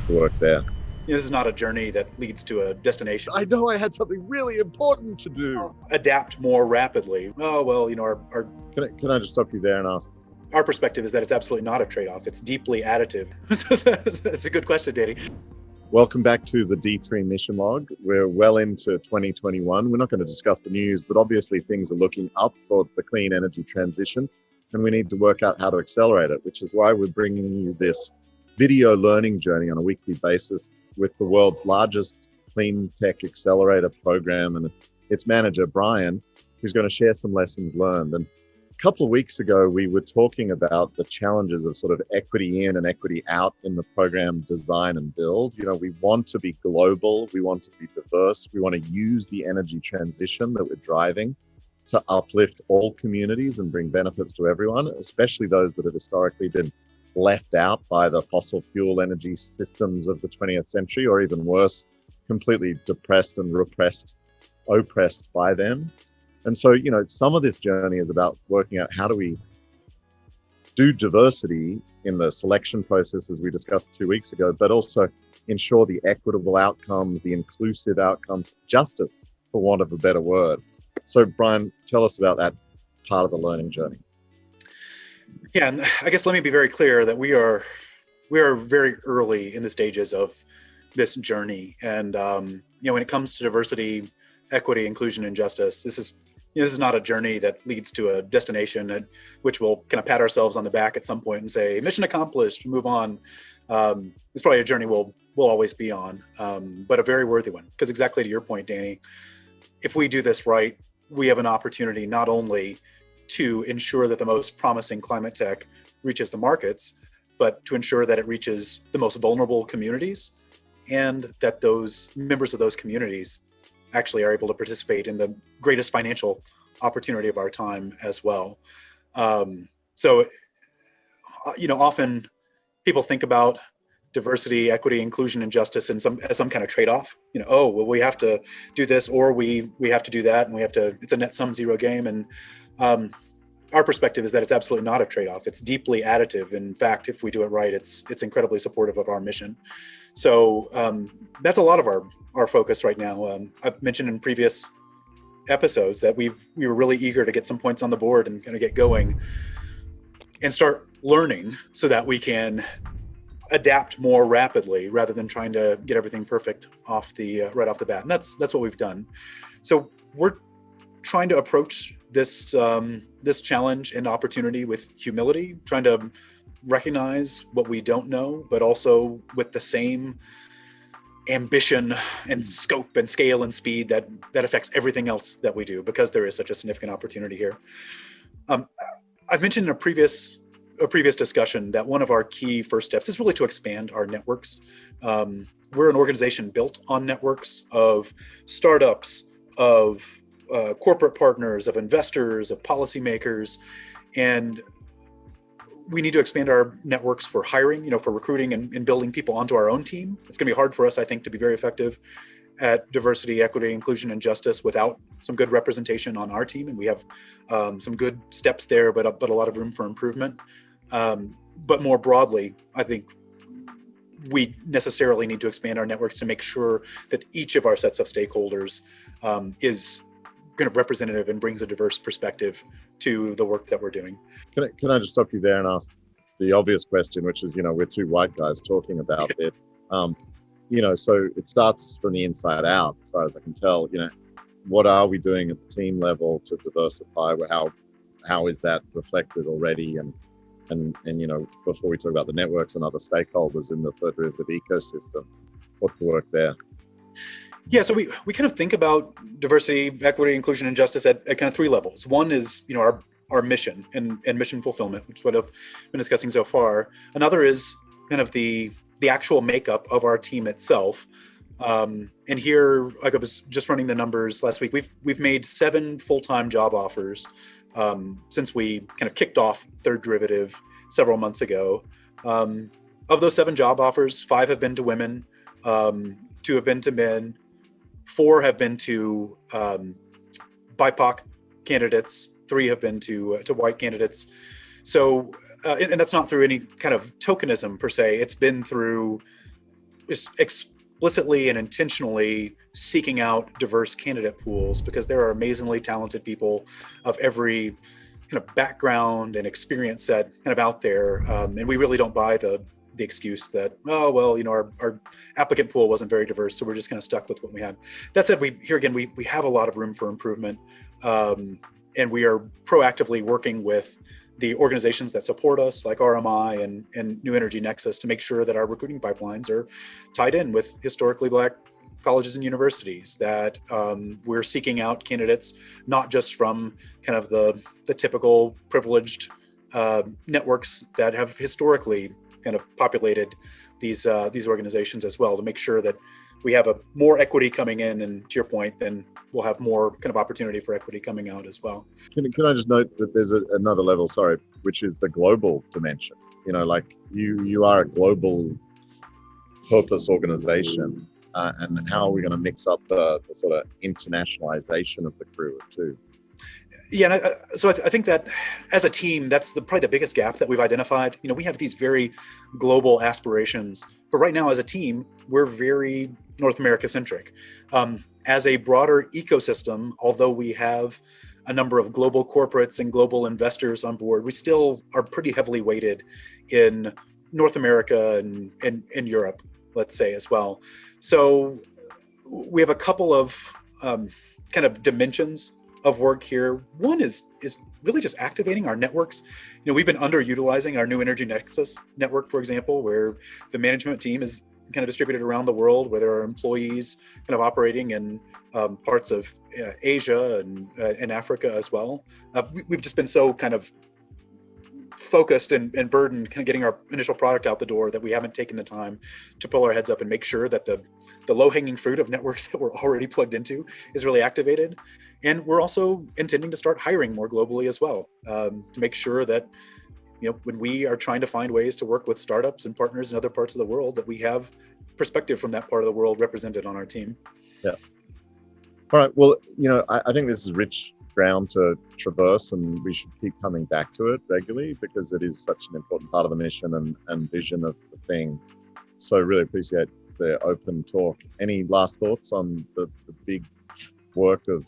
the work there? This is not a journey that leads to a destination. I know I had something really important to do. Adapt more rapidly. Oh, well, Can I just stop you there and ask? Our perspective is that it's absolutely not a trade-off. It's deeply additive. It's a good question, Danny. Welcome back to the D3 mission log. We're well into 2021. We're not going to discuss the news, but obviously things are looking up for the clean energy transition, and we need to work out how to accelerate it, which is why we're bringing you this video learning journey on a weekly basis with the world's largest clean tech accelerator program and its manager, Bryan, who's going to share some lessons learned. And a couple of weeks ago, we were talking about the challenges of sort of equity in and equity out in the program design and build. We want to be global. We want to be diverse. We want to use the energy transition that we're driving to uplift all communities and bring benefits to everyone, especially those that have historically been left out by the fossil fuel energy systems of the 20th century, or even worse, completely depressed and oppressed by them. And so, some of this journey is about working out how do we do diversity in the selection process, as we discussed 2 weeks ago, but also ensure the equitable outcomes, the inclusive outcomes, justice, for want of a better word. So, Bryan, tell us about that part of the learning journey. Yeah, and I guess let me be very clear that we are very early in the stages of this journey. And when it comes to diversity, equity, inclusion, and justice, this is not a journey that leads to a destination at which we'll kind of pat ourselves on the back at some point and say, mission accomplished, move on. It's probably a journey we'll always be on, but a very worthy one. Because exactly to your point, Danny, if we do this right, we have an opportunity not only to ensure that the most promising climate tech reaches the markets, but to ensure that it reaches the most vulnerable communities and that those members of those communities actually are able to participate in the greatest financial opportunity of our time as well. Often people think about diversity, equity, inclusion, and justice as some kind of trade-off. We have to do this, or we have to do that, and it's a net sum zero game. And our perspective is that it's absolutely not a trade-off. It's deeply additive. In fact, if we do it right, it's incredibly supportive of our mission. So that's a lot of our focus right now. I've mentioned in previous episodes that we were really eager to get some points on the board and kind of get going and start learning so that we can adapt more rapidly rather than trying to get everything perfect right off the bat. And that's what we've done. So we're trying to approach this challenge and opportunity with humility, trying to recognize what we don't know, but also with the same ambition and scope and scale and speed that affects everything else that we do, because there is such a significant opportunity here. I've mentioned in a previous discussion that one of our key first steps is really to expand our networks. We're an organization built on networks of startups, of corporate partners, of investors, of policymakers, and we need to expand our networks for hiring, for recruiting and building people onto our own team. It's going to be hard for us, I think, to be very effective at diversity, equity, inclusion, and justice without some good representation on our team. And we have some good steps there, but a lot of room for improvement. But more broadly, I think we necessarily need to expand our networks to make sure that each of our sets of stakeholders is kind of representative and brings a diverse perspective to the work that we're doing. Can I just stop you there and ask the obvious question, which is, we're two white guys talking about it. So it starts from the inside out, as far as I can tell. What are we doing at the team level to diversify? How is that reflected already? And before we talk about the networks and other stakeholders in the third derivative ecosystem, what's the work there? Yeah, so we kind of think about diversity, equity, inclusion, and justice at kind of three levels. One is, our mission and mission fulfillment, which is what I've been discussing so far. Another is kind of the actual makeup of our team itself. And here, like I was just running the numbers last week, we've made 7 full-time job offers since we kind of kicked off third derivative several months ago. Of those 7 job offers, 5 have been to women, 2 have been to men, 4 have been to BIPOC candidates, 3 have been to white candidates. So, and that's not through any kind of tokenism per se. It's been through is explicitly and intentionally seeking out diverse candidate pools, because there are amazingly talented people of every kind of background and experience set kind of out there. And we really don't buy the excuse that, oh, well, our applicant pool wasn't very diverse, so we're just kind of stuck with what we had. That said, we have a lot of room for improvement. And we are proactively working with the organizations that support us, like RMI and New Energy Nexus, to make sure that our recruiting pipelines are tied in with historically Black colleges and universities, that we're seeking out candidates not just from kind of the typical privileged networks that have historically kind of populated these organizations as well, to make sure that we have a more equity coming in, and to your point, then we'll have more kind of opportunity for equity coming out as well. Can I just note that there's another level, sorry, which is the global dimension. Like you are a global purpose organization, and how are we going to mix up the sort of internationalization of the crew too? Yeah, so I think that as a team, that's probably the biggest gap that we've identified. We have these very global aspirations, but right now as a team, we're very North America centric. As a broader ecosystem, although we have a number of global corporates and global investors on board, we still are pretty heavily weighted in North America and Europe, let's say, as well. So we have a couple of kind of dimensions of work here. One is really just activating our networks. We've been underutilizing our New Energy Nexus network, for example, where the management team is kind of distributed around the world, where there are employees kind of operating in parts of Asia and Africa as well. We've just been so kind of focused and burdened kind of getting our initial product out the door that we haven't taken the time to pull our heads up and make sure that the low-hanging fruit of networks that we're already plugged into is really activated. And we're also intending to start hiring more globally as well, to make sure that when we are trying to find ways to work with startups and partners in other parts of the world, that we have perspective from that part of the world represented on our team. Yeah. All right. Well, I think this is rich ground to traverse, and we should keep coming back to it regularly, because it is such an important part of the mission and vision of the thing. So really appreciate the open talk. Any last thoughts on the big work of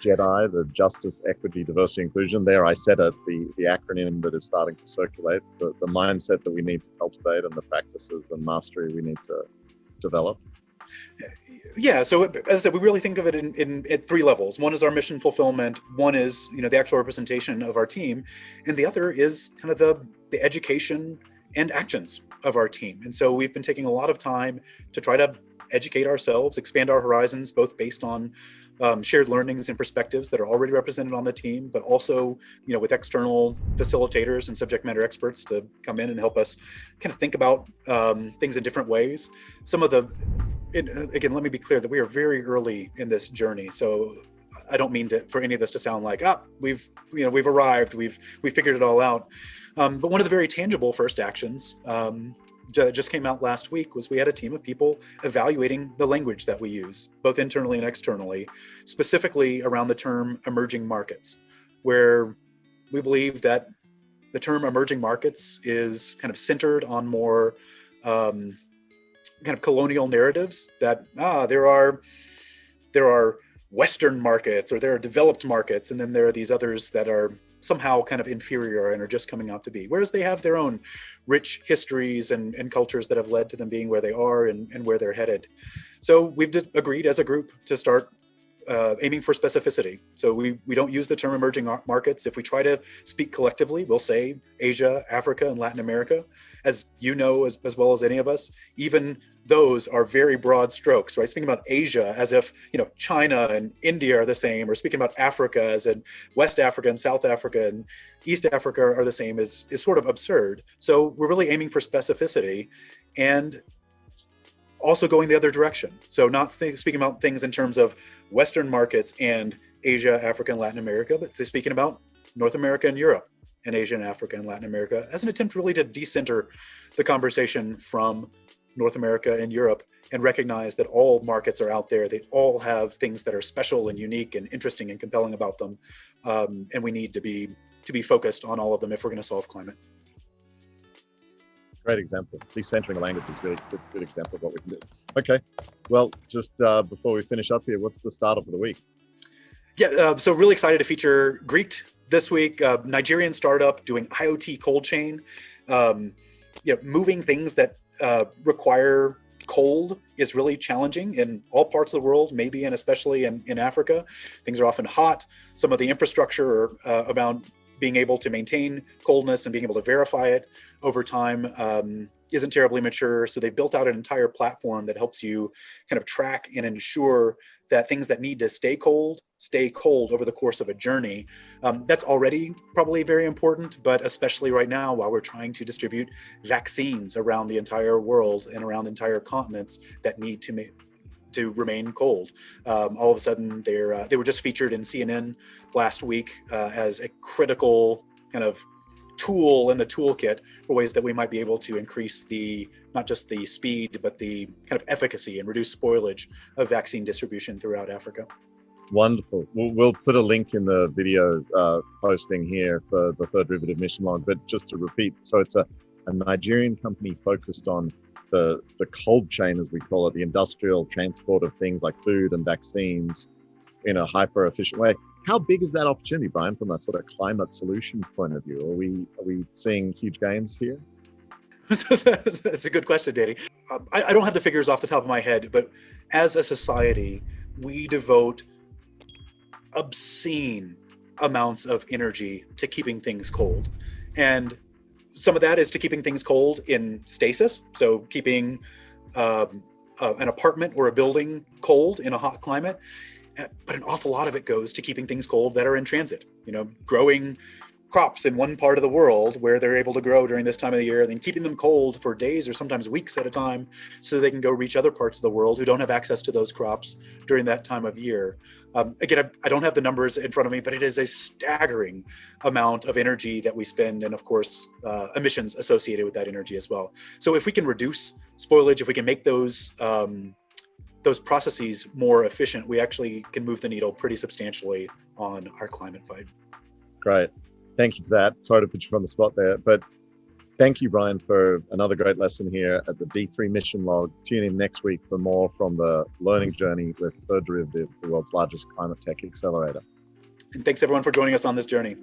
JEDI, the Justice, Equity, Diversity, Inclusion? There, I said it, the acronym that is starting to circulate, the mindset that we need to cultivate, and the practices and mastery we need to develop. Yeah, so as I said, we really think of it in at three levels. One is our mission fulfillment, one is the actual representation of our team, and the other is kind of the education and actions of our team. And so we've been taking a lot of time to try to educate ourselves, expand our horizons, both based on shared learnings and perspectives that are already represented on the team, but also, with external facilitators and subject matter experts to come in and help us kind of think about things in different ways. Again, let me be clear that we are very early in this journey. So I don't mean for any of this to sound like, we've arrived, we've figured it all out. But one of the very tangible first actions that just came out last week was we had a team of people evaluating the language that we use, both internally and externally, specifically around the term emerging markets, where we believe that the term emerging markets is kind of centered on more kind of colonial narratives that there are Western markets, or there are developed markets, and then there are these others that are somehow kind of inferior and are just coming out to be, whereas they have their own rich histories and cultures that have led to them being where they are and where they're headed. So we've agreed as a group to start aiming for specificity. So we don't use the term emerging markets. If we try to speak collectively, we'll say Asia, Africa, and Latin America. As you know, as well as any of us, even those are very broad strokes, right? Speaking about Asia as if, China and India are the same, or speaking about Africa as in West Africa and South Africa and East Africa are the same is sort of absurd. So we're really aiming for specificity and also going the other direction. So not speaking about things in terms of Western markets and Asia, Africa, and Latin America, but speaking about North America and Europe and Asia and Africa and Latin America as an attempt really to decenter the conversation from North America and Europe and recognize that all markets are out there. They all have things that are special and unique and interesting and compelling about them. And we need to be focused on all of them if we're going to solve climate. Great example. Decentering a language is really good example of what we can do. Okay. Well, just before we finish up here, what's the startup of the week? Yeah, so really excited to feature Gricd this week. Nigerian startup doing IoT cold chain. Moving things that require cold is really challenging in all parts of the world, maybe and especially in Africa. Things are often hot. Some of the infrastructure around being able to maintain coldness and being able to verify it over time isn't terribly mature. So they built out an entire platform that helps you kind of track and ensure that things that need to stay cold over the course of a journey. That's already probably very important, but especially right now while we're trying to distribute vaccines around the entire world and around entire continents that need to remain cold. All of a sudden, they were just featured in CNN last week as a critical kind of tool in the toolkit for ways that we might be able to increase not just the speed, but the kind of efficacy and reduce spoilage of vaccine distribution throughout Africa. Wonderful. We'll put a link in the video posting here for the third derivative mission log, but just to repeat, so it's a Nigerian company focused on the cold chain, as we call it, the industrial transport of things like food and vaccines in a hyper efficient way. How big is that opportunity, Bryan, from a sort of climate solutions point of view? Are we seeing huge gains here? That's a good question, Danny. I don't have the figures off the top of my head, but as a society, we devote obscene amounts of energy to keeping things cold. And some of that is to keeping things cold in stasis, so keeping an apartment or a building cold in a hot climate. But an awful lot of it goes to keeping things cold that are in transit, growing crops in one part of the world where they're able to grow during this time of the year, and then keeping them cold for days or sometimes weeks at a time so they can go reach other parts of the world who don't have access to those crops during that time of year. Again, I don't have the numbers in front of me, but it is a staggering amount of energy that we spend, and of course, emissions associated with that energy as well. So if we can reduce spoilage, if we can make those processes more efficient, we actually can move the needle pretty substantially on our climate fight. Great. Thank you for that. Sorry to put you on the spot there, but thank you, Bryan, for another great lesson here at the D3 mission log. Tune in next week for more from the learning journey with Third Derivative, the world's largest climate tech accelerator. And thanks everyone for joining us on this journey.